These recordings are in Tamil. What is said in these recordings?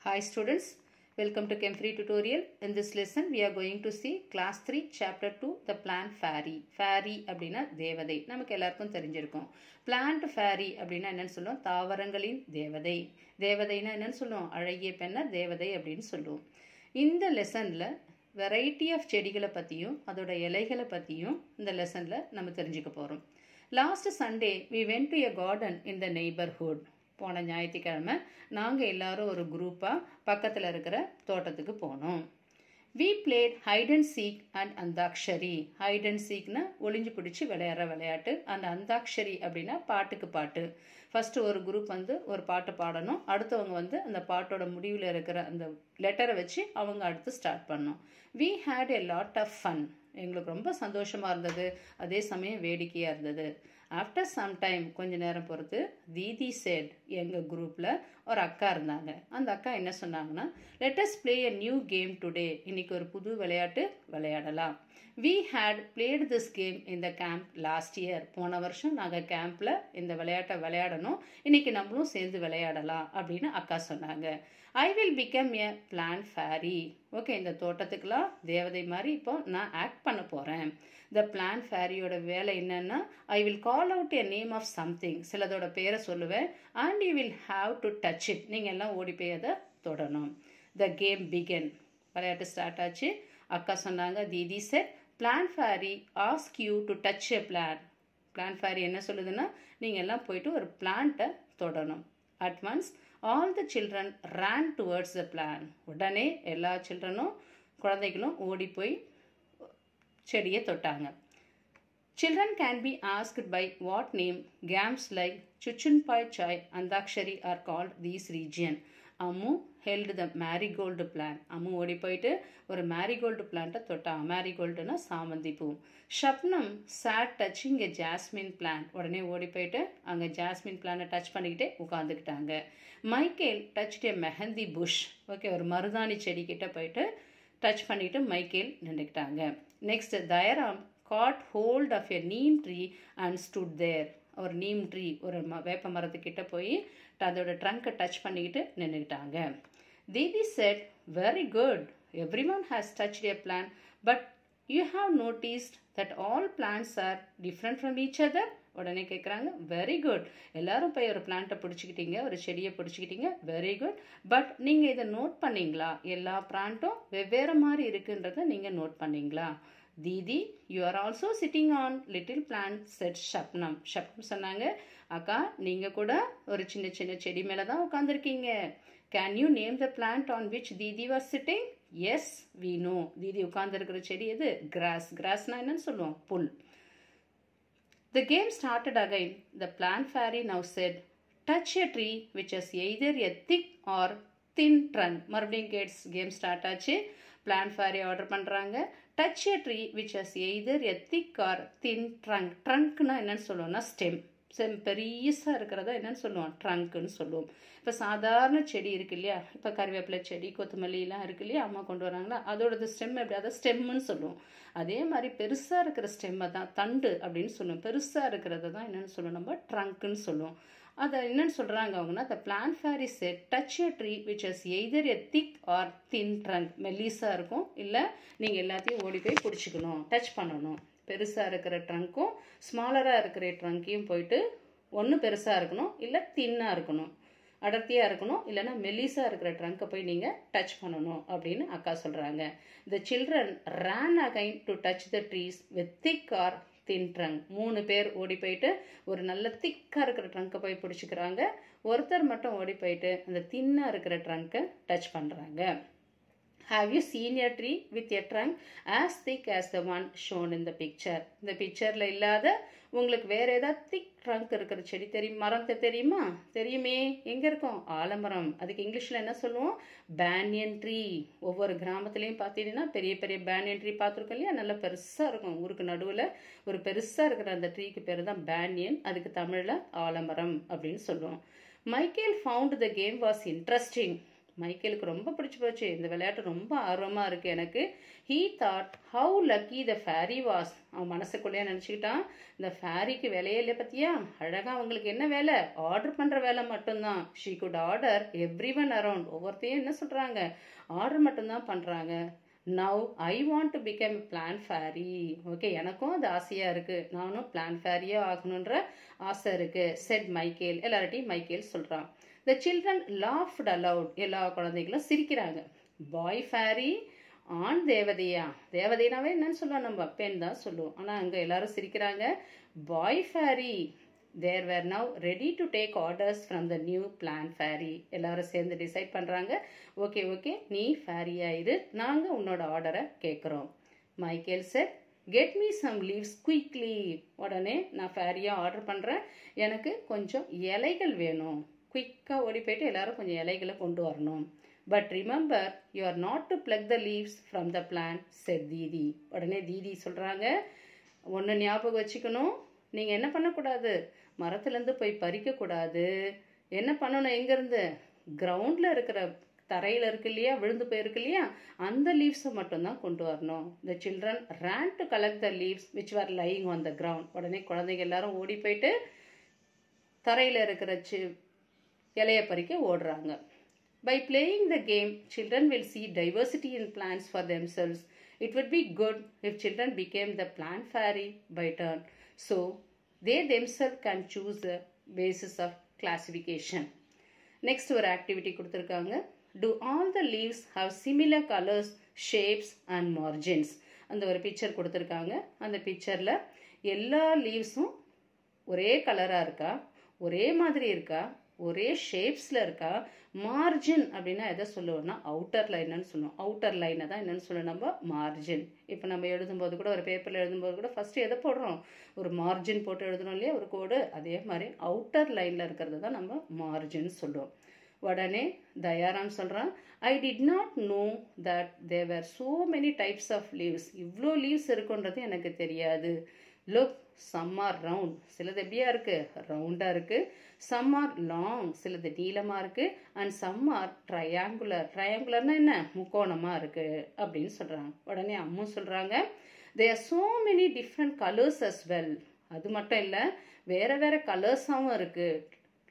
Hi students, welcome to Chem Free tutorial. In this lesson, we are going to see class 3 chapter 2 the plant fairy. Fairy அப்படினா தேவதை. நமக்கு எல்லாருக்கும் தெரிஞ்சிருக்கும். Plant fairy அப்படினா என்னன்னு சொல்லுவோம்? தாவரங்களின் தேவதை. தேவதைனா என்னன்னு சொல்லுவோம்? அழகிய பெண்ண தேவதை அப்படின்னு சொல்லுவோம். இந்த லெசன்ல வெரைட்டி ஆஃப் செடிகளை பற்றியும் அதோட இலைகளை பற்றியும் இந்த லெசன்ல நம்ம தெரிஞ்சுக்க போகிறோம். Last Sunday we went to a garden in the neighborhood. போன ஞாயிற்றுக்கிழமை நாங்கள் எல்லாரும் ஒரு குரூப்பாக பக்கத்தில் இருக்கிற தோட்டத்துக்கு போனோம். We played hide and seek and antakshari. Hide and சீக்னா ஒளிஞ்சு பிடிச்சி விளையாடுற விளையாட்டு. அந்த அந்தாக்ஷரி அப்படின்னா பாட்டுக்கு பாட்டு. ஃபஸ்ட்டு ஒரு குரூப் ஒரு பாட்டு பாடணும், அடுத்தவங்க அந்த பாட்டோட முடிவில் இருக்கிற அந்த லெட்டரை வச்சு அவங்க அடுத்து ஸ்டார்ட் பண்ணோம். We had a lot of fun. எங்களுக்கு ரொம்ப சந்தோஷமாக இருந்தது, அதே சமயம் வேடிக்கையாக இருந்தது. ஆஃப்டர் சம் டைம் கொஞ்ச நேரம் பொறுத்து தீதி செட், எங்கள் குரூப்பில் ஒரு அக்கா இருந்தாங்க. அந்த அக்கா என்ன சொன்னாங்கன்னா, let us play a new game today. இன்னைக்கு ஒரு புது விளையாட்டு விளையாடலாம். We had played this game in the camp last year. போன வருஷம் நாங்கள் கேம்பில் இந்த விளையாட்டை விளையாடணும், இன்னைக்கு நம்மளும் சேர்ந்து விளையாடலாம் அப்படின்னு அக்கா சொன்னாங்க. I will become a plant fairy. Okay, இந்த தோட்டத்துக்கெல்லாம் தேவதை மாதிரி இப்போ நான் ஆக்ட் பண்ண போகிறேன். The plant fairyயோட வேலை என்னன்னா, I will call out a name of something. சிலதோட பேரை சொல்லுவேன், and you will have to touch it. நீங்கள் எல்லாம் ஓடி போய் அதை தொடணும். The game began. விளையாட்டு ஸ்டார்ட் ஆச்சு. அக்கா சொன்னாங்க, தீதி said, plant fairy ask you to touch a plant. Plant fairy என்ன சொல்லுதுன்னா, நீங்கள் எல்லாம் போயிட்டு ஒரு பிளான்ட்டை தொடணும். At once all the children ran towards the plant. உடனே எல்லா சில்ட்ரனும் குழந்தைகளும் ஓடி போய் செடியை தொட்டாங்க. Children can be asked by what name games like Chuchunpai Chai and Dakshari are called these region. Ammu held the marigold plant. Ammu ஓடி போயிட்டு ஒரு மேரிகோல்டு பிளான்ட்டை தொட்டாங்க. மேரிகோல்டுனா சாமந்தி பூ. Shabnam sat touching a jasmine plant. உடனே ஓடி போயிட்டு அங்கே ஜாஸ்மின் பிளான்ட்டை டச் பண்ணிக்கிட்டே உட்காந்துக்கிட்டாங்க. Michael touched a mehndi bush. Okay, ஒரு மருதாணி செடி கிட்ட போயிட்டு டச் பண்ணிட்டு மைக்கேல் நின்றுக்கிட்டாங்க. Next Dayaram caught hold of a neem tree and stood there. ஒரு நீம் ட்ரீ, ஒரு வேப்ப மரத்துக்கிட்ட போய் அதோட ட்ரங்கை டச் பண்ணிக்கிட்டு நின்றுக்கிட்டாங்க. தீதி said, very good, everyone has touched a plant, but you have noticed that all plants are different from each other. உடனே கேட்குறாங்க, வெரி குட், எல்லாரும் போய் ஒரு பிளான்ட்டை பிடிச்சிக்கிட்டீங்க, ஒரு செடியை பிடிச்சிக்கிட்டீங்க, வெரி குட், பட் நீங்கள் இதை நோட் பண்ணீங்களா? எல்லா பிளான்ட்டும் வெவ்வேறு மாதிரி இருக்குன்றதை நீங்கள் நோட் பண்ணீங்களா? Didi, you are also sitting on little plant said Shabnam. Shabnam சொன்னாங்க, அக்கா நீங்கள் கூட ஒரு சின்ன சின்ன செடி மேலே தான் உட்காந்துருக்கீங்க. Can you name the plant on which Didi was sitting? Yes, we know. Didi உட்காந்துருக்கிற செடி எது? கிராஸ். கிராஸ்னா என்னன்னு சொல்லுவோம்? புல். The game started again. The plant fairy now said, touch a tree which has either a thick or thin trunk. மறுபடியும் கேம் ஸ்டார்ட் ஆச்சு. பிளான்ட் ஃபேரி ஆர்டர் பண்ணுறாங்க. Touch a tree which has either a thick or thin trunk. ட்ரங்க்னா என்னன்னு சொல்லுவோம்னா ஸ்டெம். பெரியசாக இருக்கிறதா என்னன்னு சொல்லுவோம்? ட்ரங்க்குன்னு சொல்லுவோம். இப்போ சாதாரண செடி இருக்கு இல்லையா, இப்போ கறிவேப்பிலை செடி, கொத்தமல்லிலாம் இருக்கு இல்லையா, அம்மா கொண்டு வராங்களா, அதோடது ஸ்டெம் எப்படி? அதை ஸ்டெம்முன்னு சொல்லுவோம். அதே மாதிரி பெருசாக இருக்கிற ஸ்டெம்மை தான் தண்டு அப்படின்னு சொல்லுவோம். பெருசாக இருக்கிறத தான் என்னென்னு சொல்லுவோம்? நம்ம ட்ரங்க்குன்னு சொல்லுவோம். அதை என்னென்னு சொல்கிறாங்க அவங்கன்னா, the plant fairy said, touch a tree which has either a thick or thin trunk. மெல்லிஸாக இருக்கும், இல்லை நீங்கள் எல்லாத்தையும் ஓடி போய் பிடிச்சிக்கணும், டச் பண்ணணும். பெருசாக இருக்கிற ட்ரங்க்கும் ஸ்மாலராக இருக்கிற ட்ரங்க்கையும் போயிட்டு ஒன்று பெருசாக இருக்கணும், இல்லை தின்னாக இருக்கணும், அடர்த்தியாக இருக்கணும், இல்லைன்னா மெல்லிஸாக இருக்கிற ட்ரங்கை போய் நீங்கள் டச் பண்ணணும் அப்படின்னு அக்கா சொல்கிறாங்க. The children ran again to touch the trees with thick or thin trunk. 3 பேர் ஓடி போயிட்டு ஒரு நல்ல திக்காக இருக்கிற ட்ரங்கை போய் பிடிச்சிக்கிறாங்க. ஒருத்தர் மட்டும் ஓடி போயிட்டு அந்த தின்னாக இருக்கிற ட்ரங்கை டச் பண்ணுறாங்க. Have you seen a tree with a trunk as thick as the one shown in the picture? இந்த பிக்சரில் இல்லாத உங்களுக்கு வேற ஏதாவது திக் ட்ரங்க் இருக்கிற செடி தெரியும், மரம் தெரியுமா? தெரியுமே, எங்கே இருக்கும்? ஆலமரம். அதுக்கு இங்கிலீஷில் என்ன சொல்லுவோம்? Banyan tree. ஒவ்வொரு கிராமத்துலேயும் பார்த்தீங்கன்னா பெரிய பெரிய பேனியன் ட்ரீ பார்த்துருக்கோம் இல்லையா, நல்லா பெருசாக இருக்கும். ஊருக்கு நடுவில் ஒரு பெருசாக இருக்கிற அந்த ட்ரீக்கு பேர் தான் பேனியன். அதுக்கு தமிழில் ஆலமரம் அப்படின்னு சொல்லுவோம். Michael found the game was interesting. மைக்கேலுக்கு ரொம்ப பிடிச்சி போச்சு, இந்த விளையாட்டு ரொம்ப ஆர்வமாக இருக்குது எனக்கு. He thought how lucky the fairy was. அவன் மனசுக்குள்ளேயே நினச்சிக்கிட்டான், இந்த ஃபேரிக்கு வேலையே இல்லை பற்றியா, அழகாக அவங்களுக்கு என்ன வேலை, ஆர்டர் பண்ணுற வேலை மட்டும்தான். She could order everyone around. ஒவ்வொருத்தையும் என்ன சொல்கிறாங்க, ஆர்டர் மட்டும்தான் பண்ணுறாங்க. Now I want to become plant fairy. Okay, எனக்கும் அது ஆசையாக இருக்குது, நானும் பிளான் ஃபேரியாக ஆகணுன்ற ஆசை இருக்குது. Set Michael. எல்லார்ட்டையும் மைக்கேல் சொல்கிறான். The children laughed aloud. எல்லா குழந்தைகளும் சிரிக்கிறாங்க. பாய் ஃபேரி ஆண் தேவதையா. தேவதைனாவே என்னன்னு சொல்லுவோம், நம்ம பெண் தான் சொல்லுவோம், ஆனால் அங்கே எல்லாரும் சிரிக்கிறாங்க. Boy fairy there were now ready to take orders from the new plant fairy. எல்லாரும் சேர்ந்து டிசைட் பண்ணுறாங்க, ஓகே ஓகே நீ ஃபேரியாயிரு, நாங்கள் உன்னோட ஆர்டரை கேட்குறோம். Michael said get me some leaves quickly. உடனே நான் ஃபேரியாக ஆர்டர் பண்ணுறேன், எனக்கு கொஞ்சம் இலைகள் வேணும். குயிக்காக ஓடி போயிட்டு எல்லாரும் கொஞ்சம் இலைகளை கொண்டு வரணும். But remember you are not to pluck the leaves from the plant said Didi. உடனே தீதி சொல்கிறாங்க, ஒன்று ஞாபகம் வச்சுக்கணும், நீங்கள் என்ன பண்ணக்கூடாது, மரத்துலேருந்து போய் பறிக்கக்கூடாது. என்ன பண்ணணும், எங்கேருந்து, கிரவுண்டில் இருக்கிற தரையில் இருக்கு இல்லையா, விழுந்து போயிருக்கு இல்லையா, அந்த லீவ்ஸை மட்டும்தான் கொண்டு வரணும். The children ரேன் to collect the leaves which are lying on the ground. உடனே குழந்தைங்க எல்லாரும் ஓடி போயிட்டு தரையில் இருக்கிற இலையை பறிக்க ஓடுறாங்க. By playing the game, children will see diversity in plants for themselves. It would be good if children became the plant fairy by turn, so they themselves can choose the basis of classification. Next ஒரு activity கொடுத்திருக்காங்க. Do all the leaves have similar colors, shapes and margins? அந்த ஒரு பிக்சர் கொடுத்திருக்காங்க. அந்த பிக்சரில் எல்லா லீவ்ஸும் ஒரே கலராக இருக்கா, ஒரே மாதிரி இருக்கா, ஒரே ஷேப்ஸில் இருக்கா. மார்ஜின் அப்படின்னா எதை சொல்லுவோம்னா அவுட்டர் லைன்னு சொல்லுவோம். அவுட்டர் லைனை தான் என்னென்னு சொல்லுவோம் நம்ம, மார்ஜின். இப்போ நம்ம எழுதும்போது கூட, ஒரு பேப்பரில் எழுதும்போது கூட ஃபஸ்ட்டு எதை போடுறோம், ஒரு மார்ஜின் போட்டு எழுதணும் இல்லையா, ஒரு கோடு. அதே மாதிரி அவுட்டர் லைனில் இருக்கிறது தான் நம்ம மார்ஜின் சொல்லுவோம். உடனே தயாராம் சொல்கிறான், I did not know that there so many types of leaves. இவ்வளோ லீவ்ஸ் இருக்குன்றது எனக்கு தெரியாது. லுக், சம் ஆர் ரவுண்ட், சிலது எப்படியா இருக்கு, ரவுண்டா இருக்கு. சம் ஆர் லாங், சிலது நீளமா இருக்கு. And some are triangular. ட்ரையாங்குலர்னா என்ன, முக்கோணமா இருக்கு அப்படின்னு சொல்றாங்க. உடனே அம்மா சொல்றாங்க, there are so many different colors as well. அது மட்டும் இல்ல, வேற வேற கலர்ஸாவும் இருக்கு.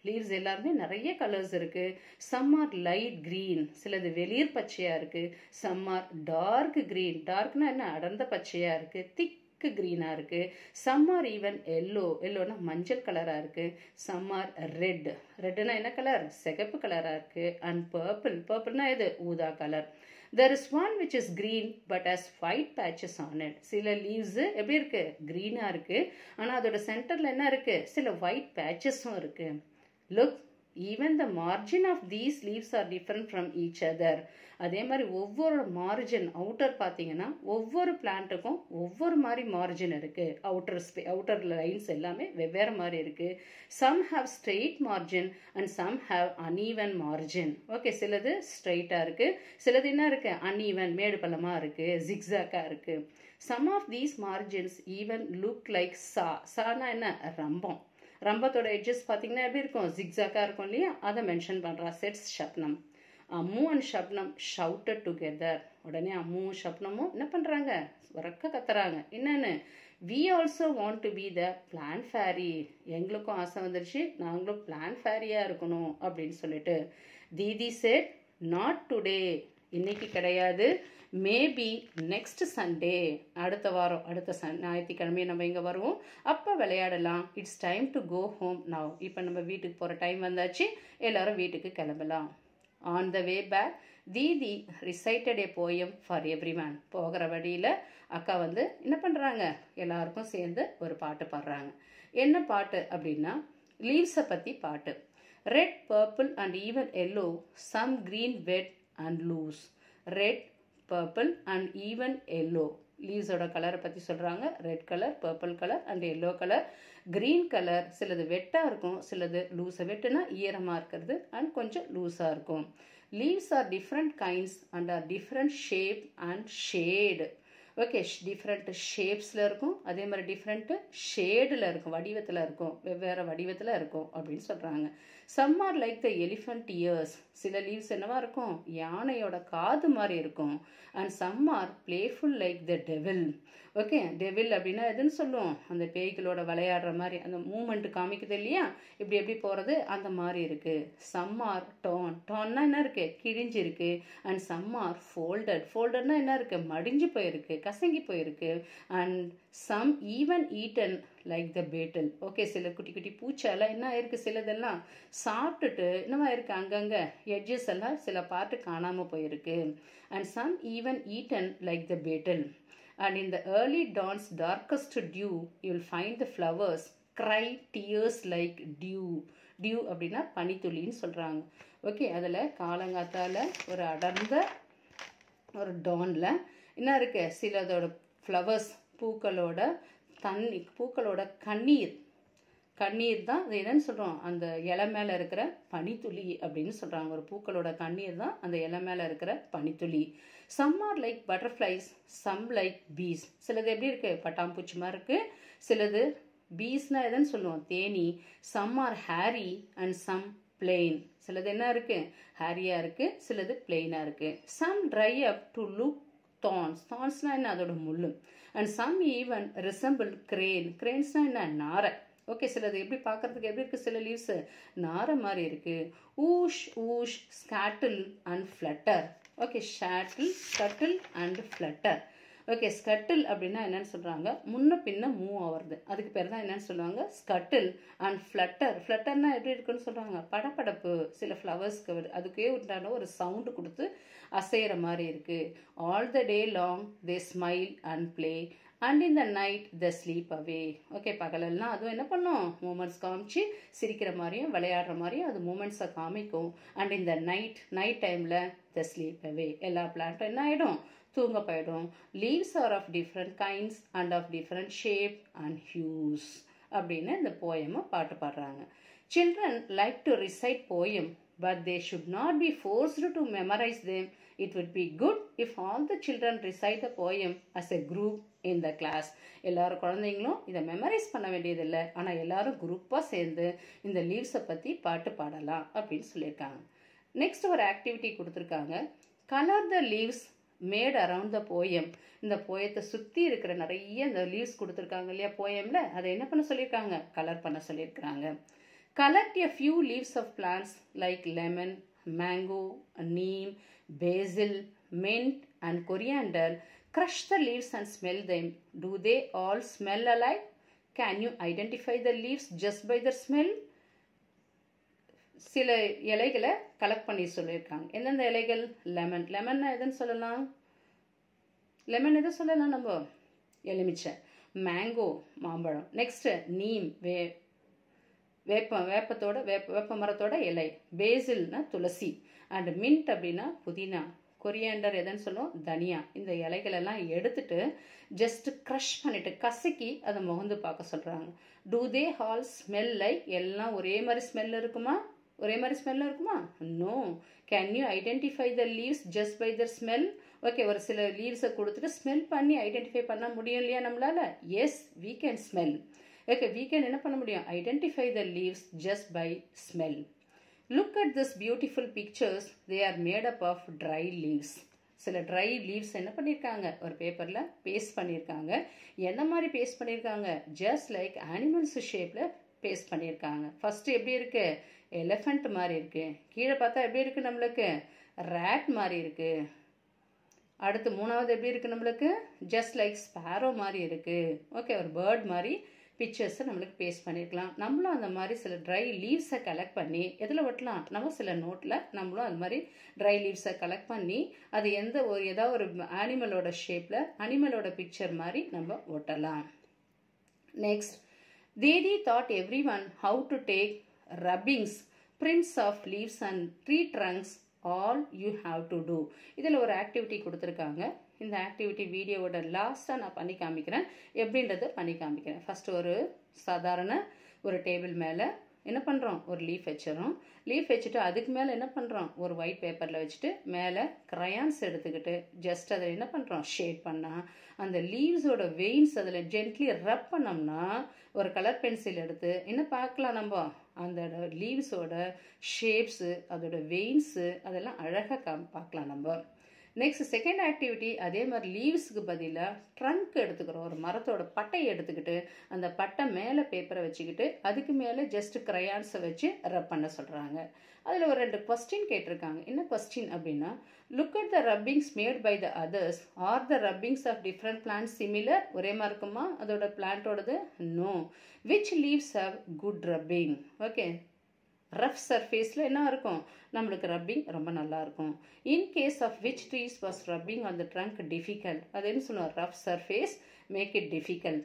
லீவ்ஸ் எல்லாருமே நிறைய கலர்ஸ் இருக்கு. சம் ஆர் லைட் கிரீன், சிலது வெளிர் பச்சையா இருக்கு. சம் ஆர் டார்க் கிரீன், டார்க்னா என்ன, அடர்ந்த பச்சையா இருக்கு. திக் கிரீனா இருக்கு. சம் ஆர் ஈவன் எல்லோ, எல்லோனா மஞ்சள் கலரா இருக்கு. சம் ஆர் ரெட், ரெட்னா என்ன கலர், சிகப்பு கலரா இருக்கு. அண்ட் பர்பிள், பர்பிள்னா எது, ஊதா colour. there is one which is green but has white patches on it. சில லீவ்ஸ் எப்படி இருக்கு, கிரீனா இருக்கு, ஆனா அதோட சென்டர்ல என்ன இருக்கு, சில white patchesம் இருக்கு. look, even the margin of these leaves are different from each other. அதே மாதிரி ஒவ்வொரு மார்ஜின், அவுட்டர் பார்த்தீங்கன்னா ஒவ்வொரு பிளான்ட்டுக்கும் ஒவ்வொரு மாதிரி மார்ஜின் இருக்கு. அவுட்டர் லைன்ஸ் எல்லாமே வெவ்வேறு மாதிரி இருக்கு. Some have straight margin and some have uneven margin. Okay, சிலது ஸ்ட்ரெயிட்டா இருக்கு, சிலது என்ன இருக்கு, அன்ஈவன், மேடு பள்ளமா இருக்கு, ஜிக்ஸாக்கா இருக்கு. Some of these margins even look like சானா என்ன, ரம்பம். ரம்பத்தோட எட்ஜஸ் பார்த்தீங்கன்னா எப்படி இருக்கும், ஜிக்ஸாக்கா இருக்கும் இல்லையா, அதை மென்ஷன் பண்றா. செட்ஸ் Shabnam. Ammu and Shabnam shouted together. உடனே அம்முவும் ஷப்னமும் என்ன பண்றாங்க, உறக்க கத்துறாங்க. என்னன்னு, we also want to be the plant fairy. எங்களுக்கும் ஆசை வந்துருச்சு, நாங்களும் பிளான் ஃபேரியா இருக்கணும் அப்படின்னு சொல்லிட்டு. தீதி செட், நாட் டுடே, இன்னைக்கு கிடையாது. மேபி நெக்ஸ்ட் சண்டே, அடுத்த வாரம், அடுத்த ஞாயிற்றுக்கிழமை நம்ம இங்கே வருவோம், அப்போ விளையாடலாம். It's time to go home now. இப்போ நம்ம வீட்டுக்கு போகிற டைம் வந்தாச்சு, எல்லாரும் வீட்டுக்கு கிளம்பலாம். On the way back, didi recited a poem for everyone. போகிற வழியில் அக்கா வந்து என்ன பண்ணுறாங்க, எல்லாருக்கும் சேர்ந்து ஒரு பாட்டு பாடுறாங்க. என்ன பாட்டு அப்படின்னா, லீவ்ஸை பற்றி பாட்டு. Red, purple and even yellow, some green wet and loose. Red, purple and even yellow, லீவ்ஸோட கலரை பற்றி சொல்கிறாங்க. Red colour, purple colour and yellow colour. Green colour, சிலது வெட்டாக இருக்கும், சிலது லூஸாக, வெட்டுனா ஈரமாக இருக்கிறது அண்ட் கொஞ்சம் லூஸாக இருக்கும். Leaves are different kinds and are different shape and shade. Okay, different ஷேப்ஸில் இருக்கும், அதே மாதிரி டிஃப்ரெண்ட்டு ஷேடில் இருக்கும், வடிவத்தில் இருக்கும், வெவ்வேறு வடிவத்தில் இருக்கும் அப்படின்னு சொல்கிறாங்க. Some are like the elephant ears. சில லீவ்ஸ் என்னவா இருக்கும், யானையோட காது மாதிரி இருக்கும். And some are playful like the devil. Okay, devil அப்படின்னா எதுன்னு சொல்லுவோம், அந்த பேய்களோட விளையாடுற மாதிரி அந்த மூமெண்ட் காமிக்குது இல்லையா, இப்படி எப்படி போகிறது அந்த மாதிரி இருக்குது. Some or Don. டான்னா என்ன இருக்குது, கிழிஞ்சு இருக்கு. And some are folded. ஃபோல்டட்னா என்ன இருக்குது, மடிஞ்சு போயிருக்கு, கசங்கி போயிருக்கு. And some even eaten like the beetle. Okay, சில குட்டி குட்டி பூச்சாலாம் என்ன இருக்குது, சிலதெல்லாம் சாப்பிட்டுட்டு என்னவா இருக்குது, அங்கங்கே எட்ஜஸ் எல்லாம் சில பார்ட்டு காணாமல் போயிருக்கு. And some even eaten like the beetle. And in the early dawn's darkest dew, you will find the flowers cry tears like dew. Dew அப்படின்னா பனித்துளின்னு சொல்கிறாங்க. ஓகே, அதில் காலங்காத்தால் ஒரு அடர்ந்த ஒரு டானில் என்ன இருக்குது, சிலதோட ஃப்ளவர்ஸ் பூக்களோட பூக்களோட கண்ணீர் தான் அது என்னன்னு சொல்கிறோம், அந்த இலை மேலே இருக்கிற பனித்துளி அப்படின்னு சொல்கிறாங்க. ஒரு பூக்களோட கண்ணீர் தான் அந்த இலை மேலே இருக்கிற பனித்துளி. Some are like butterflies, some like bees. சிலது எப்படி இருக்குது, பட்டாம்பூச்சி மாதிரி இருக்குது. சிலது பீஸ்னால் எதுன்னு சொல்லுவோம், தேனி. Some are hairy and some plain. சிலது என்ன இருக்குது, ஹேரியாக இருக்குது, சிலது பிளெயினாக இருக்குது. Some dry up to look thorns. தான்ஸ்னால் என்ன, அதோட முள்ளு. And some even resemble crane. கிரேன்ஸ்னால் என்ன, நாரை. ஓகே, சிலது எப்படி பார்க்குறதுக்கு எப்படி இருக்குது, சில லீவ்ஸு நாரை மாதிரி இருக்குது. Whoosh whoosh scuttle and flutter. Okay, scuttle and flutter. Okay, scuttle அப்படின்னா என்னன்னு சொல்கிறாங்க, முன்ன பின்ன மூவ் ஆகிறது, அதுக்கு பேர் தான் என்னன்னு சொல்லுவாங்க, ஸ்கட்டில். And flutter. ஃப்ளட்டர்னா எப்படி இருக்குன்னு சொல்கிறாங்க, படப்படப்பு. சில ஃப்ளவர்ஸ்க்கு அதுக்கே உண்டான ஒரு சவுண்டு கொடுத்து அசைகிற மாதிரி இருக்குது. All the day long they smile and play and in the night the sleep away. Okay, பகலெல்லாம் அதுவும் என்ன பண்ணும், மூமெண்ட்ஸ் காமிச்சு சிரிக்கிற மாதிரியும் விளையாடுற மாதிரியும் அது மூமெண்ட்ஸை காமிக்கும். அண்ட் இந்த நைட் டைமில் த ஸ்லீப் அவே. எல்லா பிளான்ட்டும் என்ன ஆகிடும், தூங்க போயிடும். Leaves are of different kinds and of different shape and hues அப்படின்னு இந்த போயமை பாட்டு பாடுறாங்க. Children like to recite poem, but they should not be forced to memorize them. It would be good if all the children recite the poem as a group in the class. எல்லாரும் குழந்தைங்களும் இதை மெமரைஸ் பண்ண வேண்டியதில்லை, ஆனால் எல்லாரும் குரூப்பாக சேர்ந்து இந்த லீவ்ஸை பற்றி பாட்டு பாடலாம் அப்படின்னு சொல்லியிருக்காங்க. நெக்ஸ்ட் ஒரு ஆக்டிவிட்டி கொடுத்துருக்காங்க, colour the leaves made around the poem. இந்த போயத்தை சுற்றி இருக்கிற நிறைய இந்த லீவ்ஸ் கொடுத்துருக்காங்க இல்லையா போயமில், அதை என்ன பண்ண சொல்லியிருக்காங்க, கலர் பண்ண சொல்லியிருக்கிறாங்க. Collect a few leaves of plants like lemon, mango, neem, basil, mint and coriander. Crush the leaves and smell them. Do they all smell alike? Can you identify the leaves just by their smell? சில இலைகளை கலெக்ட் பண்ணி சொல்லியிருக்காங்க. எந்தெந்த இலைகள், லெமன். லெமன்னா எதுன்னு சொல்லலாம், லெமன் எதை சொல்லலாம் நம்ம, எலுமிச்சை. மேங்கோ மாம்பழம். நெக்ஸ்ட்டு நீம் வேப்ப மரத்தோட இலை. பேசில்னா துளசி. அண்ட் மின்ட் அப்படின்னா புதினா. கொரியாண்டர் எதுன்னு சொல்லுவோம், தனியா. இந்த இலைகள் எல்லாம் எடுத்துட்டு ஜஸ்ட் க்ரஷ் பண்ணிட்டு கசக்கி அதை முகந்து பார்க்க சொல்றாங்க. Do they all smell like, எல்லாம் ஒரே மாதிரி ஸ்மெல் இருக்குமா, no. Can you identify the leaves just by their smell. Okay, ஒரு சில லீவ்ஸை கொடுத்துட்டு ஸ்மெல் பண்ணி ஐடென்டிஃபை பண்ண முடியும் இல்லையா நம்மளால. Yes, we can smell. Okay, we can என்ன பண்ண முடியும், identify the leaves just by smell. Look at this beautiful pictures. They are made up of dry leaves. சில ட்ரை லீவ்ஸ் என்ன பண்ணியிருக்காங்க, ஒரு பேப்பரில் பேஸ்ட் பண்ணியிருக்காங்க. எந்த மாதிரி பேஸ்ட் பண்ணியிருக்காங்க, ஜஸ்ட் லைக் அனிமல்ஸ் ஷேப்பில் பேஸ்ட் பண்ணியிருக்காங்க. ஃபஸ்ட்டு எப்படி இருக்குது, எலிஃபண்ட் மாதிரி இருக்குது. கீழே பார்த்தா எப்படி இருக்குது நம்மளுக்கு, ரேட் மாதிரி இருக்குது. அடுத்து மூணாவது எப்படி இருக்குது நம்மளுக்கு, ஜஸ்ட் லைக் ஸ்பேரோ மாதிரி இருக்குது. ஓகே, ஒரு பேர்ட் மாதிரி பிக்சர்ஸை நம்மளுக்கு பேஸ்ட் பண்ணியிருக்கலாம். நம்மளும் அந்த மாதிரி சில ட்ரை லீவ்ஸை கலெக்ட் பண்ணி எதில் ஒட்டலாம், நம்ம சில நோட்டில் நம்மளும் அது மாதிரி ட்ரை லீவ்ஸை கலெக்ட் பண்ணி அது ஏதாவது ஒரு அனிமலோட ஷேப்பில் அனிமலோட பிக்சர் மாதிரி நம்ம ஒட்டலாம். Next, Didi taught everyone how to take rubbings, prints of leaves and tree trunks, all you have to do. இதில் ஒரு ஆக்டிவிட்டி கொடுத்துருக்காங்க. இந்த ஆக்டிவிட்டி வீடியோவோட லாஸ்ட்டாக நான் பண்ணி காமிக்கிறேன், எப்படின்றத பண்ணி காமிக்கிறேன். ஃபஸ்ட்டு ஒரு சாதாரண ஒரு டேபிள் மேலே என்ன பண்ணுறோம், ஒரு லீஃப் வச்சிடறோம். லீஃப் வச்சுட்டு அதுக்கு மேலே என்ன பண்ணுறோம், ஒரு ஒயிட் பேப்பரில் வச்சுட்டு மேலே க்ரையான்ஸ் எடுத்துக்கிட்டு ஜஸ்ட் அதை என்ன பண்ணுறோம், ஷேட் பண்ணால் அந்த லீவ்ஸோட வெயின்ஸ் அதில் ஜென்ட்லி ரப் பண்ணோம்னா ஒரு கலர் பென்சில் எடுத்து என்ன பார்க்கலாம், நம்ம அந்த லீவ்ஸோட ஷேப்ஸு, அதோட வெயின்ஸு அதெல்லாம் அழகாக பார்க்கலாம் நம்ம. நெக்ஸ்ட் செகண்ட் ஆக்டிவிட்டி, அதே மாதிரி லீவ்ஸுக்கு பதிலாக ட்ரங்க் எடுத்துக்கிறோம். ஒரு மரத்தோட பட்டையை எடுத்துக்கிட்டு அந்த பட்டை மேலே பேப்பரை வச்சுக்கிட்டு அதுக்கு மேலே ஜஸ்ட் கிரையான்ஸை வச்சு ரப் பண்ண சொல்கிறாங்க. அதில் ஒரு 2 கொஸ்டின் கேட்டிருக்காங்க. என்ன கொஸ்டின் அப்படின்னா, look at the rubbings made by the others, are the rubbings of different plant similar, ஒரே மாதிரி இருக்குமா அதோட பிளான்ட்டோடது? No. Which leaves have good rubbing? Okay, rough சர்ஃபேஸில் என்ன இருக்கும், நம்மளுக்கு ரப்பிங் ரொம்ப நல்லா இருக்கும். In case of which trees was rubbing on the trunk difficult, அது என்ன சொல்லுவோம், rough surface make it difficult.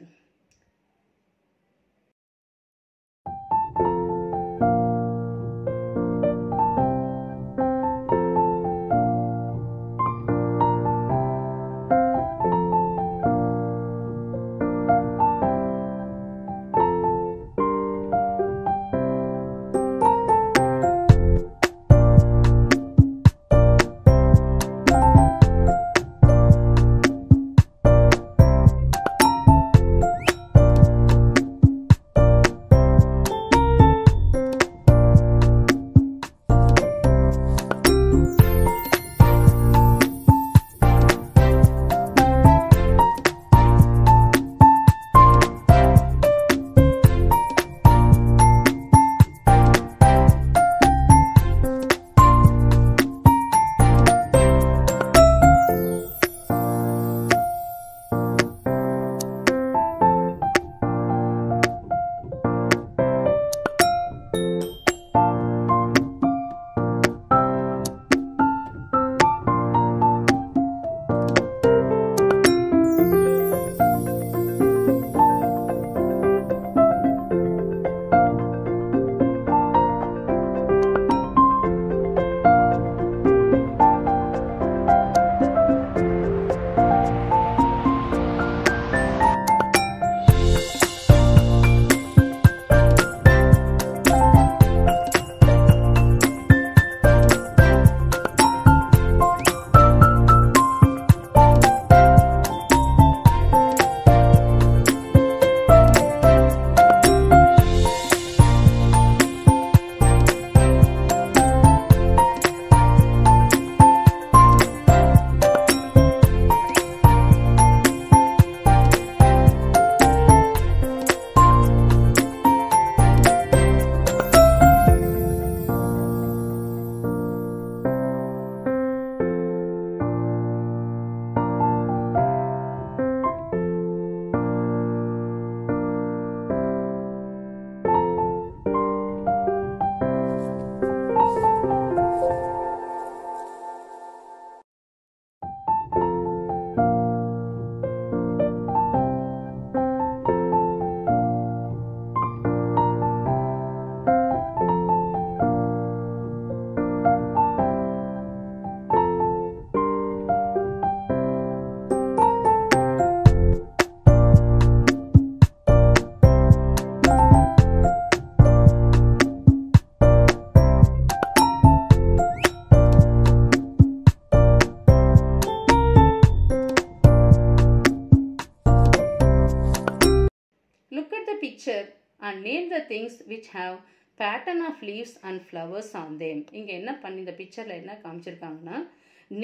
picture and name the things which have pattern of leaves and flowers on them. இங்க என்ன பண்ணி இந்த பிக்சர்ல என்ன காமிச்சிருக்காங்கன்னா,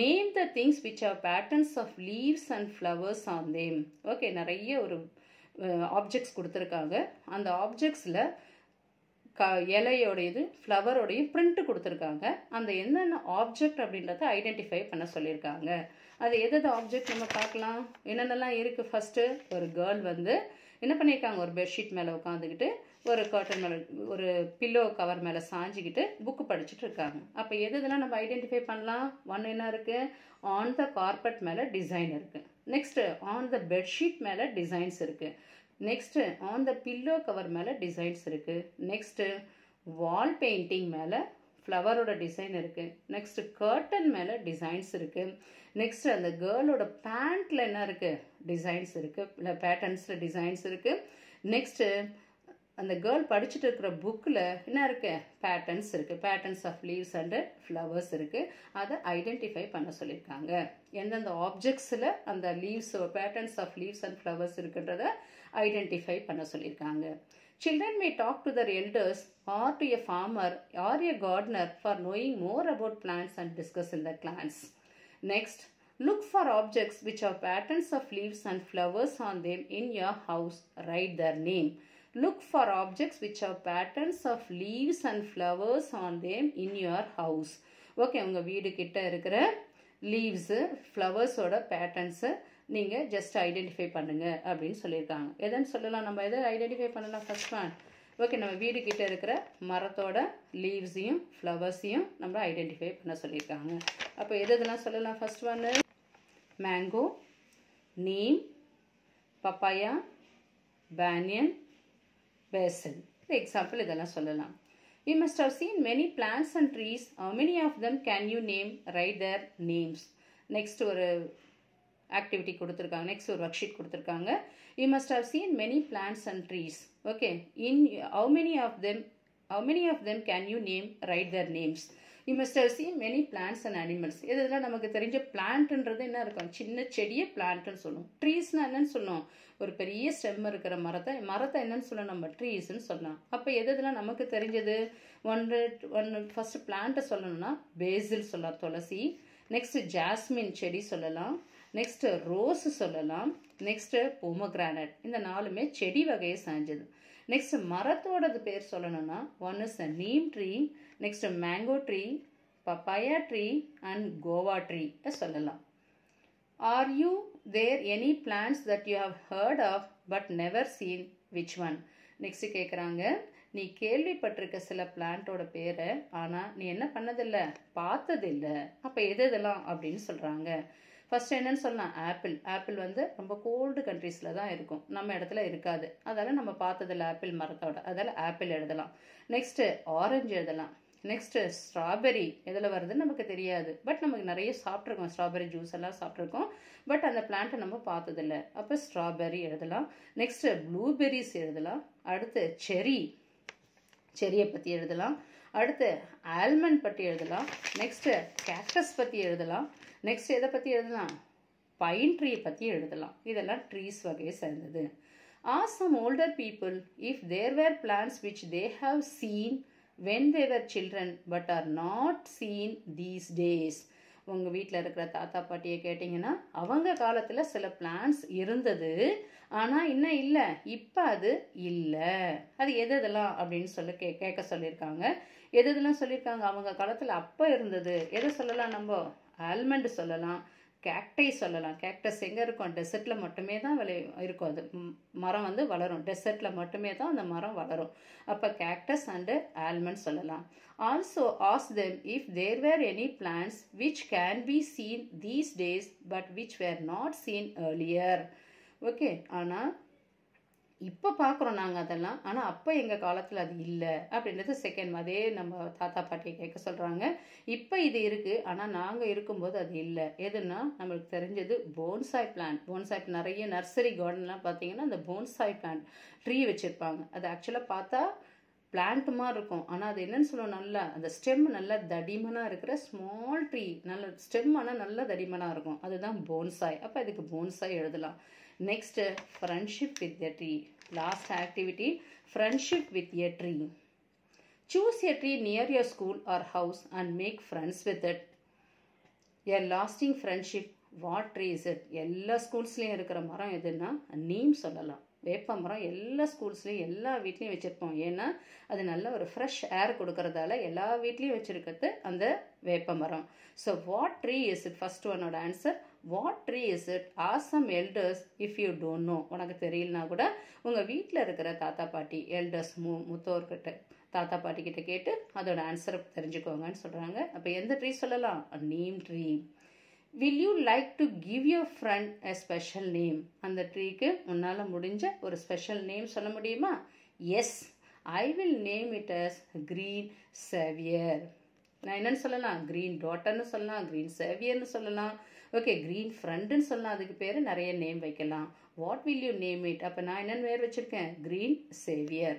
name the things which have patterns of leaves and flowers on them. Okay, நிறைய ஒரு ஆப்ஜெக்ட்ஸ் கொடுத்துருக்காங்க. அந்த ஆப்ஜெக்ட்ஸில் இலையோடையது ஃப்ளவரோடையும் பிரிண்ட் கொடுத்துருக்காங்க. அந்த என்னென்ன ஆப்ஜெக்ட் அப்படின்றத ஐடென்டிஃபை பண்ண சொல்லியிருக்காங்க. அது எதாவது ஆப்ஜெக்ட் நம்ம பார்க்கலாம், என்னென்னலாம் இருக்குது. ஃபஸ்ட்டு ஒரு கேர்ள் வந்து என்ன பண்ணியிருக்காங்க, ஒரு பெட்ஷீட் மேலே உட்காந்துக்கிட்டு ஒரு காட்டன் மேலே ஒரு பில்லோ கவர் மேலே சாஞ்சிக்கிட்டு புக்கு படிச்சுட்டு இருக்காங்க. அப்போ எதுலாம் நம்ம ஐடென்டிஃபை பண்ணலாம். ஒன்று என்ன இருக்குது, ஆன் த கார்பெட் மேலே டிசைன் இருக்குது. நெக்ஸ்ட்டு ஆன் த பெட்ஷீட் மேலே டிசைன்ஸ் இருக்குது. Next on the pillow cover மேலே டிசைன்ஸ் இருக்குது. நெக்ஸ்ட்டு வால் பெயிண்டிங் மேலே ஃப்ளவரோட டிசைன் இருக்குது. நெக்ஸ்ட்டு கர்டன் மேலே டிசைன்ஸ் இருக்குது. நெக்ஸ்ட்டு அந்த கேர்ளோட பேண்ட்டில் என்ன இருக்குது, டிசைன்ஸ் இருக்குது, இல்லை பேட்டர்ன்ஸில் டிசைன்ஸ் இருக்குது. நெக்ஸ்ட்டு அந்த கேர்ள் படிச்சுட்டு இருக்கிற புக்கில் என்ன இருக்குது, பேட்டர்ன்ஸ் இருக்குது. Patterns of leaves and flowers இருக்குது. அதை ஐடென்டிஃபை பண்ண சொல்லியிருக்காங்க. எந்தெந்த ஆப்ஜெக்ட்ஸில் அந்த leaves patterns of leaves and flowers இருக்குன்றத ஐடென்டிஃபை பண்ண சொல்லியிருக்காங்க. Children may talk to their elders or to a farmer or a gardener for knowing more about plants and discuss in the clans. Next, look for objects which have patterns of leaves and flowers on them in your house. Write their name. Look for objects which have patterns of leaves and flowers on them in your house. Okay, உங்கள் வீடு கிட்ட இருக்கிற லீவ்ஸு ஃப்ளவர்ஸோட பேட்டர்ன்ஸை நீங்கள் ஜஸ்ட் ஐடென்டிஃபை பண்ணுங்கள் அப்படின்னு சொல்லியிருக்காங்க. எதுன்னு சொல்லலாம், நம்ம எதை ஐடென்டிஃபை பண்ணலாம்? ஃபர்ஸ்ட் ஒன், ஓகே, நம்ம வீடு கிட்ட இருக்கிற மரத்தோட லீவ்ஸையும் ஃப்ளவர்ஸையும் நம்ம ஐடென்டிஃபை பண்ண சொல்லியிருக்காங்க. அப்போ எதெல்லாம் சொல்லலாம்? ஃபர்ஸ்ட் ஒன்று mango, neem, papaya, banyan, basil. For example, இதெல்லாம் சொல்லலாம். You must have seen many plants and trees. How many of them can you name? Write their names. Next ஒரு activity கொடுத்திருக்காங்க. Next ஒரு worksheet கொடுத்திருக்காங்க. You must have seen many plants and trees. Okay. In how many of them can you name? Write their names. You must have seen many plants and animals. இதெல்லாம் நமக்கு தெரிஞ்ச பிளான்ட்ன்றது என்ன இருக்கும்? சின்ன செடியை பிளான்ட்னு சொல்லுவோம். ட்ரீஸ்னா என்னன்னு சொல்லுவோம்? ஒரு பெரிய ஸ்டெம் இருக்கிற மரத்தை என்னன்னு சொல்லணும்? நம்ம ட்ரீஸ்ன்னு சொல்லலாம். அப்போ எதெல்லாம் நமக்கு தெரிஞ்சது? ஒன்று ஃபர்ஸ்ட் பிளான்ட்டை சொல்லணும்னா பேசில் சொல்லலாம், துளசி. நெக்ஸ்ட் ஜாஸ்மின் செடி சொல்லலாம். நெக்ஸ்ட் ரோஸ் சொல்லலாம். Next pomegranate. இந்த நாலுமே செடி வகையை சார்ந்தது. நெக்ஸ்ட் மரத்தோடது பேர் சொல்லணும்னா one is a neem tree, next mango tree, papaya tree and Goa tree சொல்லலாம். Are you there any plants that you have heard of but never seen? Which one? Next கேட்குறாங்க, நீ கேள்விப்பட்டிருக்க சில பிளான்ட்டோட பேரை ஆனால் நீ என்ன பண்ணதில்லை, பார்த்ததில்லை. அப்போ எதெல்லாம் அப்படின்னு சொல்கிறாங்க. ஃபர்ஸ்ட் என்னன்னு சொல்லலாம்? ஆப்பிள் வந்து ரொம்ப கோல்டு கண்ட்ரீஸில் தான் இருக்கும், நம்ம இடத்துல இருக்காது. அதால் நம்ம பார்த்ததில்ல ஆப்பிள் மரத்தோட, அதால் ஆப்பிள் எழுதலாம். நெக்ஸ்ட்டு ஆரஞ்சு எழுதலாம். நெக்ஸ்ட்டு ஸ்ட்ராபெரி எதில் வருதுன்னு நமக்கு தெரியாது, பட் நமக்கு நிறைய சாப்பிட்ருக்கோம், ஸ்ட்ராபெரி ஜூஸ் எல்லாம் சாப்பிட்ருக்கோம், பட் அந்த பிளான்ட்டை நம்ம பார்த்ததில்ல. அப்போ ஸ்ட்ராபெரி எழுதலாம். நெக்ஸ்ட்டு ப்ளூபெரிஸ் எழுதலாம். அடுத்து செரியை பற்றி எழுதலாம். அடுத்து ஆல்மண்ட் பற்றி எழுதலாம். நெக்ஸ்ட்டு கேக்டஸ் பற்றி எழுதலாம். நெக்ஸ்ட் எதை பற்றி எழுதலாம்? பைன் ட்ரீ பற்றி எழுதலாம். இதெல்லாம் ட்ரீஸ் வகையை சேர்ந்தது. Ask some older people if there were plants which they have seen when they were children but are not seen these days. உங்கள் வீட்டில் இருக்கிற தாத்தா பாட்டியை கேட்டிங்கன்னா அவங்க காலத்தில் சில பிளான்ஸ் இருந்தது, ஆனால் இன்னும் இல்லை, இப்போ அது இல்லை. அது எதெல்லாம் அப்படின்னு சொல்லி கேட்க சொல்லியிருக்காங்க. எதெல்லாம் சொல்லியிருக்காங்க? அவங்க காலத்தில் அப்போ இருந்தது. எதை சொல்லலாம்? நம்ம ஆல்மண்ட் சொல்லலாம், கேக்டை சொல்லலாம். கேக்டஸ் எங்கே இருக்கும்? டெசர்ட்டில் மட்டுமே தான் இருக்கும். அது மரம் வந்து வளரும், டெசர்ட்டில் மட்டுமே தான் அந்த மரம் வளரும். அப்போ கேக்டஸ் அண்டு ஆல்மண்ட் சொல்லலாம். Also ask them if there were any plants which can be seen these days but which were not seen earlier. Okay, ஆனால் இப்போ பார்க்குறோம் நாங்கள் அதெல்லாம், ஆனால் அப்போ எங்கள் காலத்தில் அது இல்லை அப்படின்றது செகண்ட். அதே நம்ம தாத்தா பாட்டியை கேட்க சொல்கிறாங்க. இப்போ இது இருக்குது, ஆனால் நாங்கள் இருக்கும்போது அது இல்லை. எதுன்னா நம்மளுக்கு தெரிஞ்சது போன்சாய் பிளான்ட். நிறைய நர்சரி கார்டன்லாம் பார்த்தீங்கன்னா அந்த போன்சாய் பிளான்ட் ட்ரீ வச்சுருப்பாங்க. அது ஆக்சுவலாக பார்த்தா பிளான்ட் மாதிரி இருக்கும், ஆனால் அது என்னன்னு சொல்லுவோம், நல்லா அந்த ஸ்டெம் நல்லா தடிமனாக இருக்கிற ஸ்மால் ட்ரீ, நல்ல ஸ்டெம் ஆனால் நல்லா தடிமனாக இருக்கும், அதுதான் போன்சாய். அப்போ அதுக்கு போன்சாய் எழுதலாம். Next, friendship with a tree. Last activity, friendship with a tree. Choose a tree near your school or house and make friends with it. A lasting friendship. What tree is it? எல்லா ஸ்கூல்ஸ்லேயும் இருக்கிற மரம் எதுன்னா நீம் சொல்லலாம். வேப்ப மரம் எல்லா ஸ்கூல்ஸ்லேயும் எல்லா வீட்லேயும் வச்சுருப்போம். ஏன்னா அது நல்ல ஒரு ஃப்ரெஷ் ஏர் கொடுக்கறதால எல்லா வீட்லேயும் வச்சுருக்கிறது அந்த வேப்ப மரம். So what tree is it? First ஒன்னோட answer what tree is it? Ask some elders if you don't know. உனக்கு தெரியலனா கூட உங்கள் வீட்டில் இருக்கிற தாத்தா பாட்டி எல்டர்ஸ் முத்தோர்கிட்ட தாத்தா பாட்டி கிட்ட கேட்டு அதோட ஆன்சரை தெரிஞ்சுக்கோங்கன்னு சொல்கிறாங்க. அப்போ எந்த ட்ரீ சொல்லலாம்? Neem tree. Will you like to give your friend a special name? அந்த ட்ரீக்கு உன்னால் முடிஞ்ச ஒரு ஸ்பெஷல் நேம் சொல்ல முடியுமா? Yes, I will name it as green saviour. நான் என்னன்னு சொல்லலாம்? கிரீன் டாட்டர்னு சொல்லலாம், கிரீன் சேவியர்னு சொல்லலாம், ஓகே கிரீன் ஃப்ரெண்டுன்னு சொல்லலாம். அதுக்கு பேர் நிறைய நேம் வைக்கலாம். What will you name it? அப்போ நான் என்னென்னு பேர் வச்சுருக்கேன்? Green Xavier.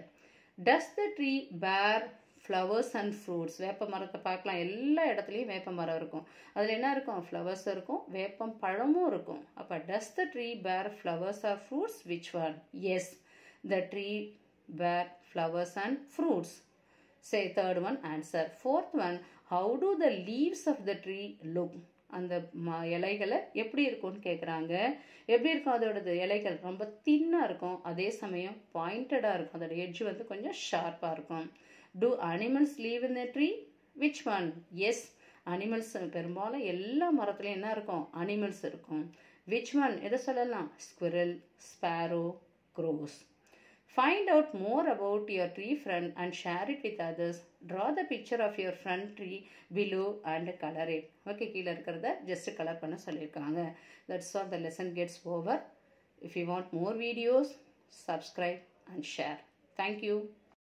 Does the tree bear flowers and fruits? வேப்ப மரத்தை பார்க்கலாம், எல்லா இடத்துலையும் வேப்ப மரம் இருக்கும். அதில் என்ன இருக்கும்? ஃப்ளவர்ஸ் இருக்கும், வேப்பம் பழமும் இருக்கும். அப்போ does the tree bear flowers or fruits? Which one? Yes, the tree bear flowers and fruits. Say third one answer. Fourth one, how do the leaves of the tree look? அந்த இலைகளை எப்படி இருக்கும்னு கேட்குறாங்க. எப்படி இருக்கும் அதோடது இலைகள்? ரொம்ப தின்னாக இருக்கும், அதே சமயம் பாயிண்டடாக இருக்கும், அதோட எட்ஜ் வந்து கொஞ்சம் ஷார்ப்பாக இருக்கும். Do animals live in the tree? Which one? Yes, animals பெரும்பாலும் எல்லா மரத்துலையும் என்ன இருக்கும்? Animals இருக்கும். Which one? எதை சொல்லலாம்? Squirrel, sparrow, crows. Find out more about your tree friend and share it with others. Draw the picture of your friend tree below and color it. Okay, கீழே இருக்கிறத just color பண்ண சொல்லியிருக்காங்க. That's all, the lesson gets over. If you want more videos, subscribe and share. Thank you.